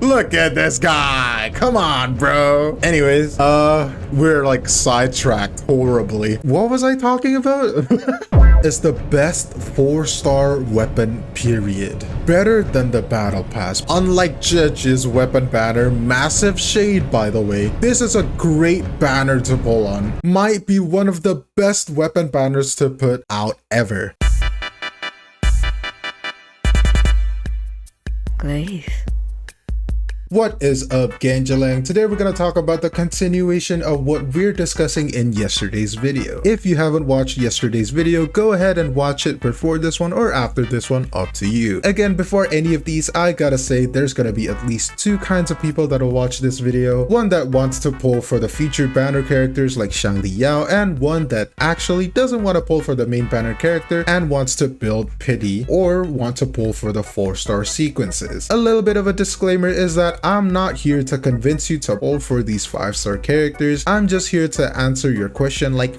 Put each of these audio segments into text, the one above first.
Look at this guy. Come on, bro. Anyways, we're like sidetracked horribly. What was I talking about? It's the best 4-star weapon, period. Better than the battle pass. Unlike 𝗖cie weapon banner, massive shade by the way, this is a great banner to pull on. Might be one of the best weapon banners to put out ever. What is up, Ganjalang? Today we're going to talk about the continuation of what we're discussing in yesterday's video. If you haven't watched yesterday's video, go ahead and watch it before this one or after this one, up to you. Again, before any of these, I gotta say there's gonna be at least two kinds of people that'll watch this video. One that wants to pull for the featured banner characters like Xiangli Yao, and one that actually doesn't want to pull for the main banner character and wants to build pity or want to pull for the 4-star sequences. A little bit of a disclaimer is that I'm not here to convince you to pull for these 5-star characters. I'm just here to answer your question like,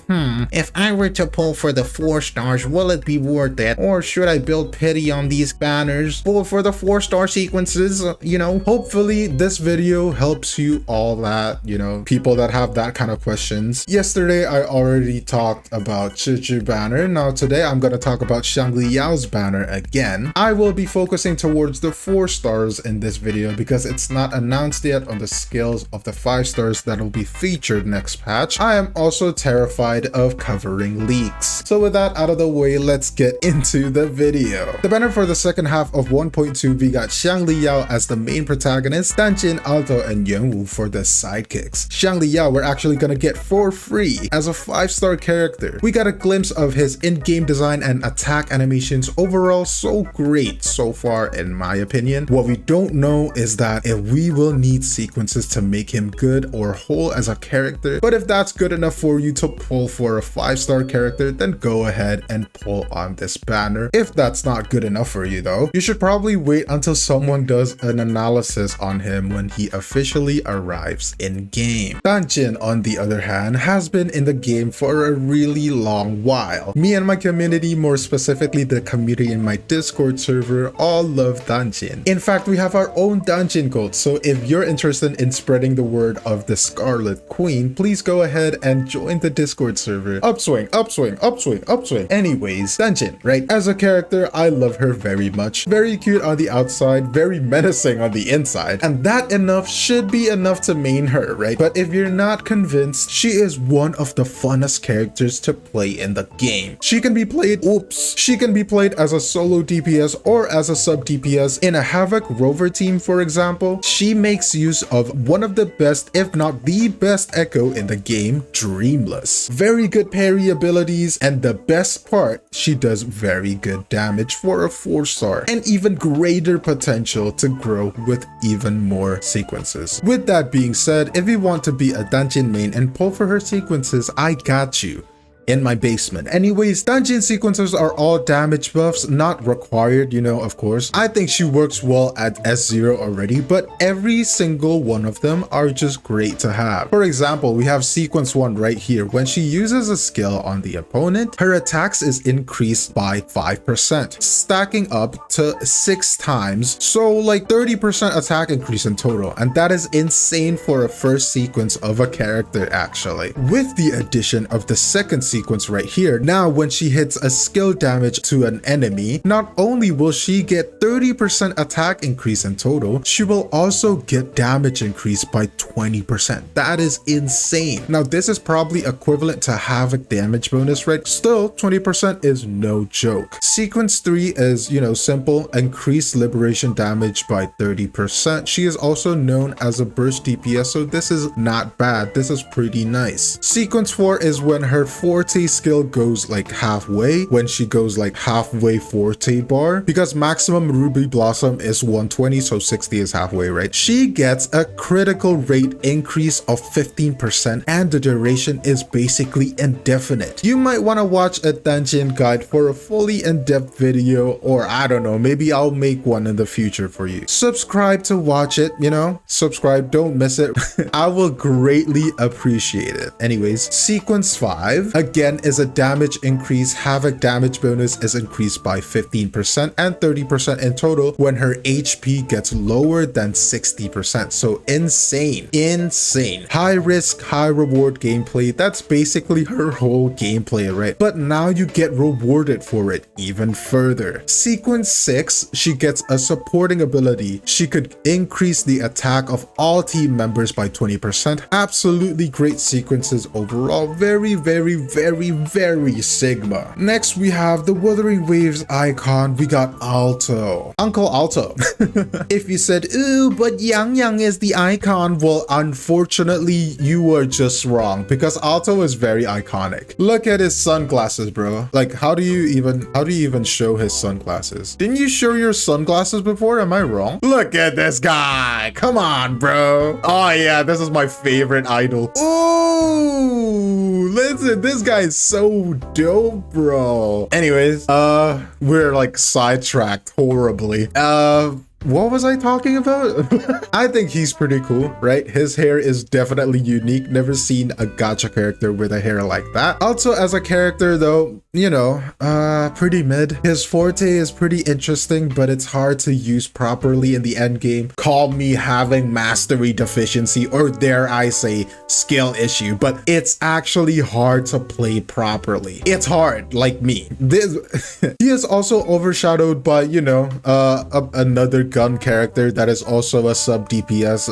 if I were to pull for the 4 stars, will it be worth it? Or should I build pity on these banners? Pull for the 4-star sequences, you know? Hopefully this video helps you all that, you know, people that have that kind of questions. Yesterday, I already talked about 𝗖cie banner. Now today, I'm going to talk about Xiangli Yao's banner again. I will be focusing towards the 4 stars in this video because it's not announced yet on the skills of the 5 stars that will be featured next patch. I am also terrified of covering leaks. So with that out of the way, let's get into the video. The banner for the second half of 1.2, we got Xiangli Yao as the main protagonist, Danjin, Aalto, and Yuanwu for the sidekicks. Xiangli Yao we're actually gonna get for free as a 5-star character. We got a glimpse of his in-game design and attack animations. Overall, so great so far in my opinion. What we don't know is that if we will need sequences to make him good or whole as a character, but if that's good enough for you to pull for a 5-star character, then go ahead and pull on this banner. If that's not good enough for you though, you should probably wait until someone does an analysis on him when he officially arrives in game. Danjin, on the other hand, has been in the game for a really long while. Me and my community, more specifically the community in my Discord server, all love Danjin. In fact, we have our own Danjin code, so if you're interested in spreading the word of the Scarlet Queen, please go ahead and join the Discord server. Upswing, upswing, upswing, upswing. Anyways, Danjin, right? As a character, I love her very much. Very cute on the outside, very menacing on the inside, and that enough should be enough to main her, right? But if you're not convinced, she is one of the funnest characters to play in the game. She can be played, she can be played as a solo DPS or as a sub DPS in a Havoc Rover team, for example. She makes use of one of the best, if not the best echo in the game, Dreamless. Very good parry abilities, and the best part, she does very good damage for a 4-star, and even greater potential to grow with even more sequences. With that being said, if you want to be a Danjin main and pull for her sequences, I got you in my basement. Anyways, Danjin sequences are all damage buffs, not required, you know, of course. I think she works well at S0 already, but every single one of them are just great to have. For example, we have sequence 1 right here. When she uses a skill on the opponent, her attacks is increased by 5%, stacking up to 6 times, so like 30% attack increase in total, and that is insane for a first sequence of a character actually. With the addition of the second sequence right here, now when she hits a skill damage to an enemy, not only will she get 30% attack increase in total, she will also get damage increase by 20%. That is insane. Now this is probably equivalent to Havoc damage bonus, right? Still, 20% is no joke. Sequence 3 is, you know, simple, increase liberation damage by 30%. She is also known as a burst DPS, so this is not bad. This is pretty nice. Sequence 4 is when her Forte skill goes like halfway, when she goes like halfway Forte bar, because maximum Ruby Blossom is 120, so 60 is halfway, right? She gets a critical rate increase of 15%, and the duration is basically indefinite. You might want to watch a Danjin guide for a fully in-depth video, or I don't know, maybe I'll make one in the future for you. Subscribe to watch it, you know? Subscribe, don't miss it. I will greatly appreciate it. Anyways, sequence 5, again is a damage increase. Havoc damage bonus is increased by 15% and 30% in total when her HP gets lower than 60%. So insane, insane. High risk, high reward gameplay. That's basically her whole gameplay, right? But now you get rewarded for it even further. Sequence 6, she gets a supporting ability. She could increase the attack of all team members by 20%. Absolutely great sequences overall. Very, very, very, very Sigma. Next, we have the Wuthering Waves icon. We got Aalto. Uncle Aalto. If you said, ooh, but Yang is the icon, well, unfortunately, you were just wrong because Aalto is very iconic. Look at his sunglasses, bro. Like, how do you even show his sunglasses? Didn't you show your sunglasses before? Am I wrong? Look at this guy. Come on, bro. Oh yeah, this is my favorite idol. Ooh, listen, this guy is so dope, bro. Anyways, we're like sidetracked horribly. What was I talking about? I think he's pretty cool, right? His hair is definitely unique. Never seen a gacha character with a hair like that. Also, as a character though, you know, pretty mid. His forte is pretty interesting, but it's hard to use properly in the end game. Call me having mastery deficiency, or dare I say skill issue, but it's actually hard to play properly. It's hard, like me. He is also overshadowed by, you know, another gun character that is also a sub DPS.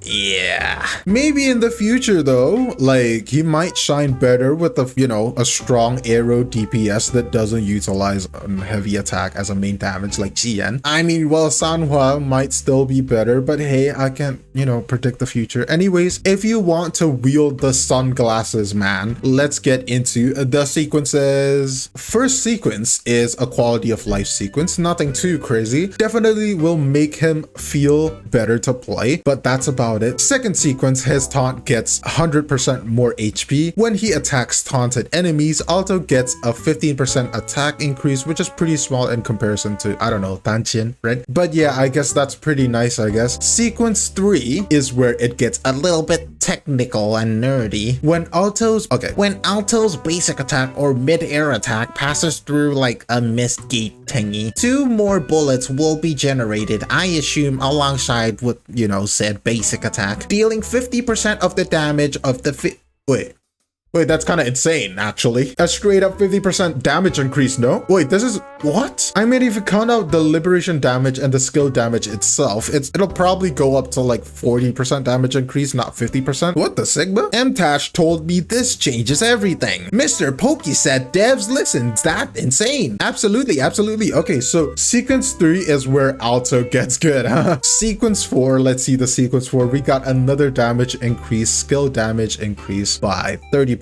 Yeah. Maybe in the future though, like he might shine better with a, you know, a strong arrow DPS that doesn't utilize heavy attack as a main damage like Jian. I mean, well, Sanhua might still be better, but hey, I can't, you know, predict the future. Anyways, if you want to wield the sunglasses, man, let's get into the sequences. First sequence is a quality of life sequence. Nothing too crazy. Definitely will make him feel better to play, but that's about it. Second sequence, his taunt gets 100% more HP. When he attacks taunted enemies, Aalto gets a 15% attack increase, which is pretty small in comparison to, I don't know, Danjin, right? But yeah, I guess that's pretty nice, I guess. Sequence 3 is where it gets a little bit technical and nerdy. When Aalto's basic attack or mid-air attack passes through like a mist gate thingy, 2 more bullets will be generated, I assume, alongside with, you know, said basic attack, dealing 50% of the damage of the Wait, that's kind of insane, actually. A straight up 50% damage increase, no? Wait, this is... what? I mean, if you count out the liberation damage and the skill damage itself, it'll probably go up to like 40% damage increase, not 50%. What the Sigma? MTash told me this changes everything. Mr. Pokey said, devs, listen, that insane. Absolutely, absolutely. Okay, so sequence 3 is where Aalto gets good. Sequence 4, let's see the sequence 4. We got another damage increase, skill damage increase by 30%.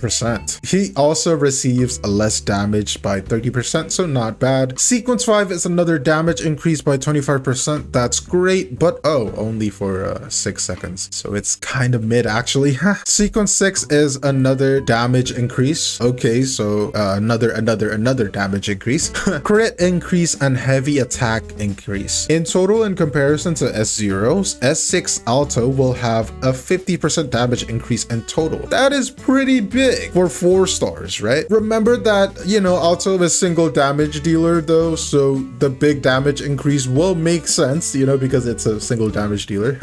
He also receives less damage by 30%, so not bad. Sequence 5 is another damage increase by 25%. That's great, but oh, only for 6 seconds. So it's kind of mid actually. Sequence 6 is another damage increase. Okay, so another damage increase. Crit increase and heavy attack increase. In total, in comparison to S0's, S6 Aalto will have a 50% damage increase in total. That is pretty big for 4 stars, right? Remember that, you know, Aalto is single damage dealer though, so the big damage increase will make sense, you know, because it's a single damage dealer.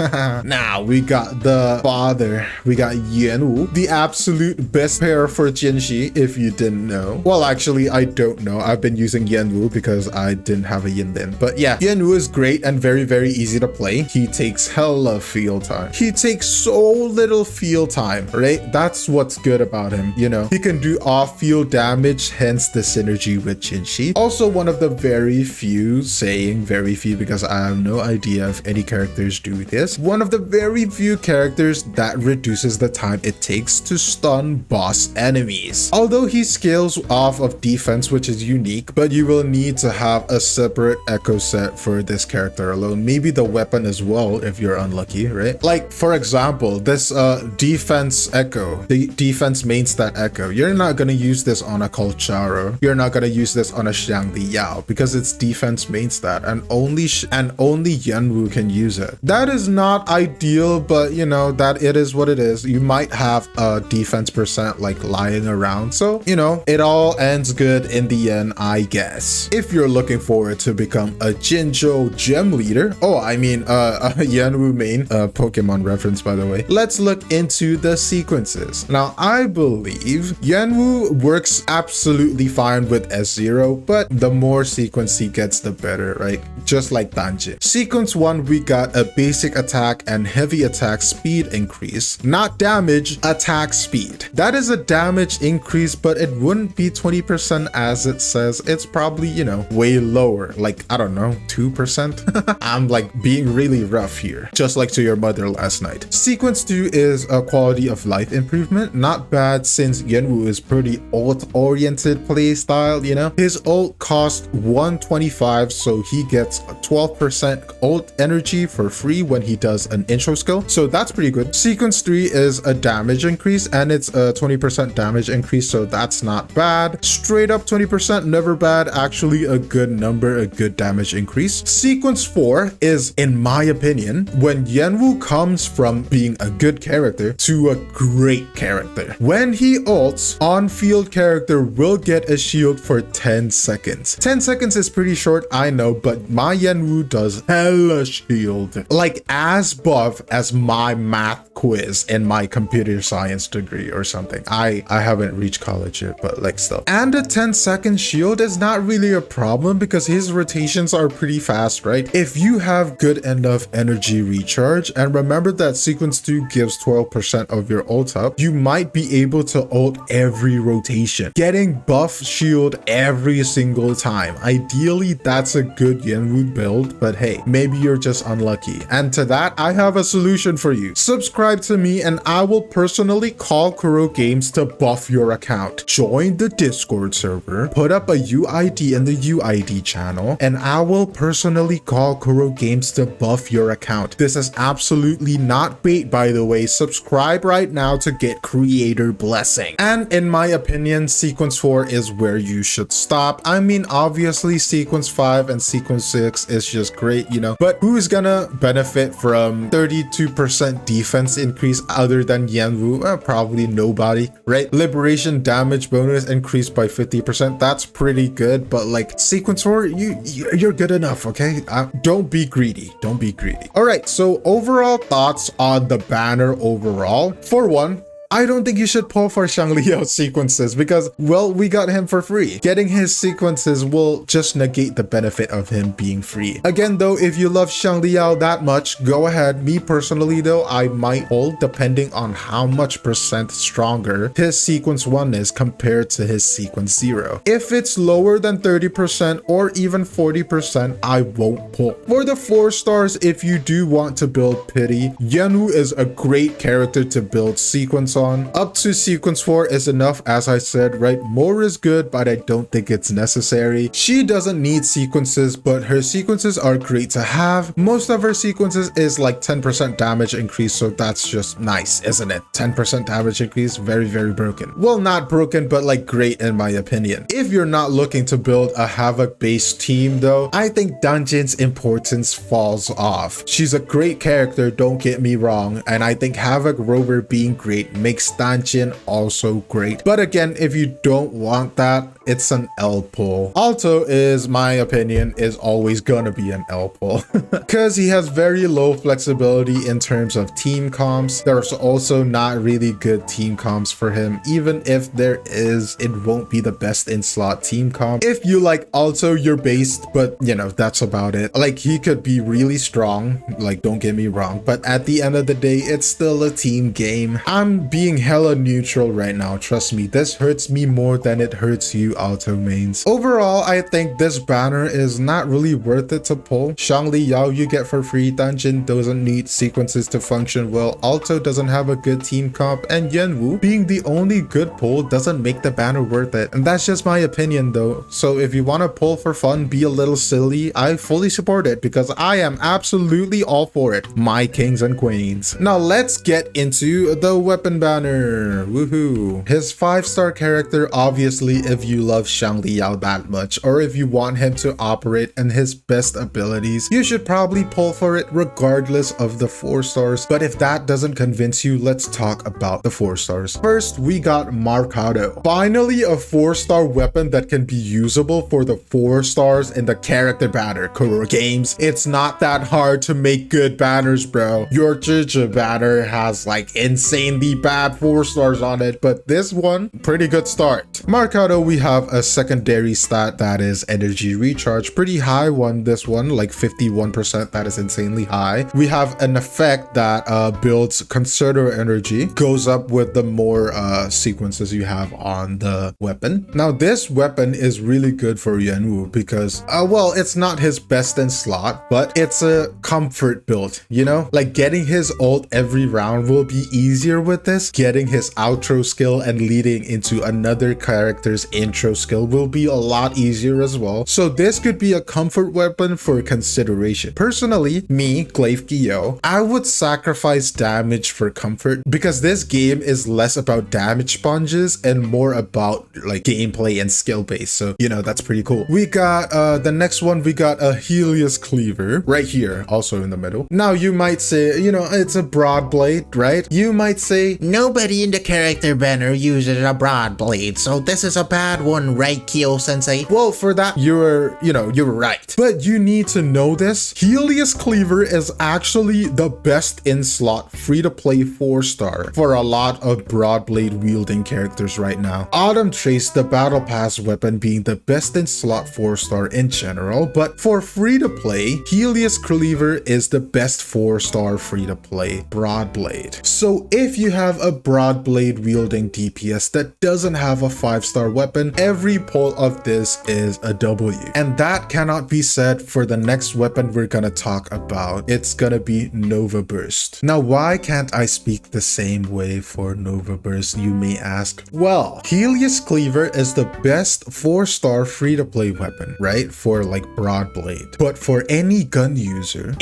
Now we got the father. We got Yuanwu, the absolute best pair for Jinshi, if you didn't know. Well, actually, I don't know. I've been using Yuanwu because I didn't have a Yinlin. But yeah, Yuanwu is great and very, very easy to play. He takes hella field time. He takes so little field time, right? That's what's good about him. You know, he can do off-field damage, hence the synergy with Jinshi. Also, one of the very few, saying very few because I have no idea if any characters do this, one of the very few characters that reduces the time it takes to stun boss enemies. Although he scales off of defense, which is unique, but you will need to have a separate echo set for this character alone. Maybe the weapon as well if you're unlucky, right? Like, for example, this defense echo, the defense main main stat Echo. You're not gonna use this on a Colcharo. You're not gonna use this on a Xiangli Yao because it's defense main stat, and only Yuanwu can use it. That is not ideal, but you know that it is what it is. You might have a defense percent like lying around, so you know it all ends good in the end, I guess. If you're looking forward to become a Jinzhou gem leader, oh, I mean a Yuanwu main, Pokemon reference by the way, let's look into the sequences. Now I believe Yuanwu works absolutely fine with S0, but the more sequence he gets, the better, right? Just like Danjin. Sequence 1, we got a basic attack and heavy attack speed increase, not damage, attack speed. That is a damage increase, but it wouldn't be 20% as it says. It's probably, you know, way lower, like I don't know, 2%. I'm like being really rough here, just like to your mother last night. Sequence 2 is a quality of life improvement, not bad since Yuanwu is pretty ult oriented play style, you know. His ult costs 125, so he gets a 12% ult energy for free when he does an intro skill, so that's pretty good. Sequence 3 is a damage increase, and it's a 20% damage increase, so that's not bad. Straight up 20%, never bad, actually a good number, a good damage increase. Sequence 4 is, in my opinion, when Yuanwu comes from being a good character to a great character. When he ults, on-field character will get a shield for 10 seconds. 10 seconds is pretty short, I know, but my Yuanwu does hella shield. Like as buff as my math quiz in my computer science degree or something. I haven't reached college yet, but like still. And a 10-second shield is not really a problem because his rotations are pretty fast, right? If you have good enough energy recharge, and remember that sequence 2 gives 12% of your ult up, you might be able to ult every rotation, getting buff shield every single time. Ideally, that's a good Yuanwu build, but hey, maybe you're just unlucky. And to that, I have a solution for you. Subscribe to me and I will personally call Kuro Games to buff your account. Join the Discord server, put up a UID in the UID channel, and I will personally call Kuro Games to buff your account. This is absolutely not bait, by the way. Subscribe right now to get creator blessing. And in my opinion, sequence 4 is where you should stop. I mean, obviously sequence 5 and sequence 6 is just great, you know, but who's gonna benefit from 32% defense increase other than Yuanwu? Probably nobody, right? Liberation damage bonus increased by 50%. That's pretty good, but like sequence 4, you're good enough, okay? Don't be greedy. Don't be greedy. All right, so overall thoughts on the banner overall. For one, I don't think you should pull for Xiangli Yao sequences because, well, we got him for free. Getting his sequences will just negate the benefit of him being free. Again, though, if you love Xiangli Yao that much, go ahead. Me personally, though, I might hold depending on how much percent stronger his sequence 1 is compared to his sequence 0. If it's lower than 30% or even 40%, I won't pull. For the 4 stars, if you do want to build pity, Yuanwu is a great character to build sequence on. Up to sequence 4 is enough, as I said, right? More is good, but I don't think it's necessary. She doesn't need sequences, but her sequences are great to have. Most of her sequences is like 10% damage increase, so that's just nice, isn't it? 10% damage increase, very, very broken. Well, not broken, but like great in my opinion. If you're not looking to build a Havoc-based team though, I think Danjin's importance falls off. She's a great character, don't get me wrong, and I think Havoc Rover being great makes Danjin also great. But again, if you don't want that, it's an L pull. Aalto, is my opinion, is always gonna be an L pull because he has very low flexibility in terms of team comps. There's also not really good team comps for him. Even if there is, it won't be the best in slot team comp. If you like Aalto, you're based, but you know, that's about it. Like, he could be really strong, like, don't get me wrong, but at the end of the day, it's still a team game. I'm being hella neutral right now, trust me. This hurts me more than it hurts you, Aalto mains. Overall, I think this banner is not really worth it to pull. Xiangli Yao you get for free. Danjin doesn't need sequences to function well. Aalto doesn't have a good team comp, and Yuanwu being the only good pull doesn't make the banner worth it. And that's just my opinion though. So if you want to pull for fun, be a little silly, I fully support it because I am absolutely all for it, my kings and queens. Now let's get into the weapon banner. Woohoo. His 5-star character, obviously, if you love Xiangli Yao that much, or if you want him to operate in his best abilities, you should probably pull for it regardless of the 4 stars. But if that doesn't convince you, let's talk about the 4 stars. First, we got Marcado. Finally, a 4-star weapon that can be usable for the 4 stars in the character banner. Kuro Games, it's not that hard to make good banners, bro. Your 𝗖cie banner has like insanely bad 4 stars on it, but this one, pretty good start. Marcado, we have a secondary stat that is energy recharge. Pretty high one, this one, like 51%. That is insanely high. We have an effect that builds conservator energy, goes up with the more sequences you have on the weapon. Now, this weapon is really good for Yuanwu because, well, it's not his best in slot, but it's a comfort build, you know? Like getting his ult every round will be easier with this. Getting his outro skill and leading into another character's intro skill will be a lot easier as well. So this could be a comfort weapon for consideration. Personally, me, 𝗖cie Yao, I would sacrifice damage for comfort because this game is less about damage sponges and more about like gameplay and skill base. So, you know, that's pretty cool. We got the next one, we got a 𝗖cie𝗽𝗆𝗵𝗁 right here, also in the middle. Now you might say, you know, it's a broad blade, right? You might say, nobody in the character banner uses a broad blade, so this is a bad one, right, Kyo-sensei? well, for that, you're right. But you need to know this. 𝗖cie𝗽𝗆𝗵𝗁 is actually the best in slot free-to-play 4-star for a lot of broad blade wielding characters right now. Autumn Trace, the battle pass weapon, being the best in slot 4-star in general, but for free-to-play, 𝗖cie𝗽𝗃𝗃𝗃 is the best 4-star free-to-play broad blade. So if you have a broad blade wielding DPS that doesn't have a 5-star weapon, every pull of this is a W. And that cannot be said for the next weapon we're gonna talk about. It's gonna be Nova Burst. Now, why can't I speak the same way for Nova Burst, you may ask? Well, 𝗖cie𝗽𝗃𝗃𝗃 is the best 4-star free-to-play weapon, right? For like broad blade. But for any gun user,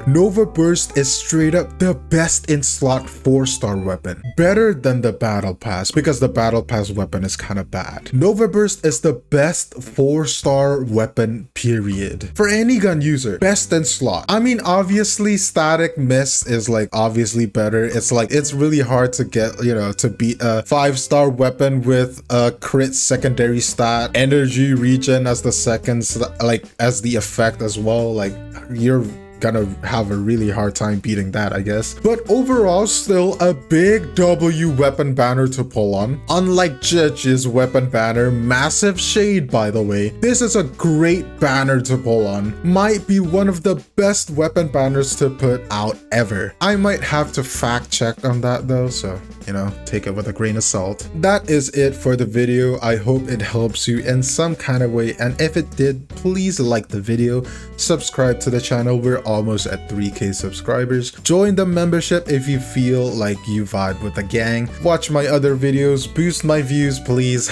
Nova Burst is straight up the best in slot 4-star weapon. Better than the battle pass, because the battle pass weapon is kind of bad. Nova Burst is the best 4-star weapon, period. For any gun user, best in slot. I mean, obviously static miss is like obviously better. It's like, it's really hard to get, you know, to beat a 5-star weapon with a crit secondary stat, energy regen as the second, like as the effect as well. Like, you're gonna have a really hard time beating that, I guess. But overall, still a big W weapon banner to pull on. Unlike 𝗖ći's weapon banner, massive shade by the way, this is a great banner to pull on. Might be one of the best weapon banners to put out ever. I might have to fact check on that though, so, you know, take it with a grain of salt. That is it for the video. I hope it helps you in some kind of way, and if it did, please like the video, subscribe to the channel. We're almost at 3K subscribers. Join the membership if you feel like you vibe with the gang. Watch my other videos, boost my views, please.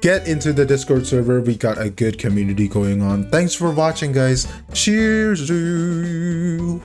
Get into the Discord server. We got a good community going on. Thanks for watching, guys. Cheers.